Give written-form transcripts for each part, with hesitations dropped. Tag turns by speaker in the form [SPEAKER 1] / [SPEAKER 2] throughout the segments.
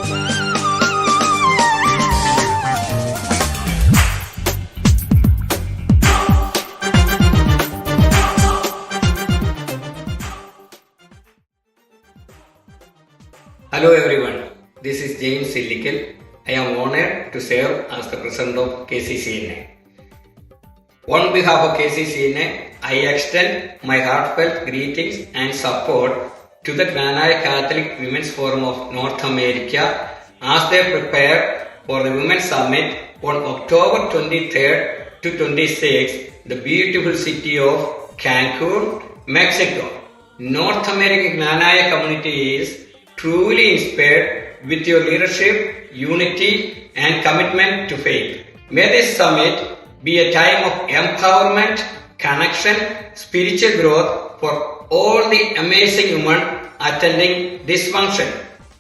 [SPEAKER 1] Hello everyone, this is James Sillikal. I am honored to serve as the President of KCCNA. On behalf of KCCNA, I extend my heartfelt greetings and support to the Granada Catholic Women's Forum of North America as they prepare for the Women's Summit on October 23rd to 26th, the beautiful city of Cancun, Mexico. North American Granada community is truly inspired with your leadership, unity, and commitment to faith. May this summit be a time of empowerment, connection, spiritual growth for all the amazing women attending this function.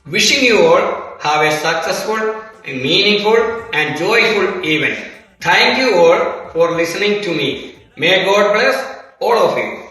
[SPEAKER 1] Wishing you all have a successful, meaningful, and joyful event. Thank you all for listening to me. May God bless all of you.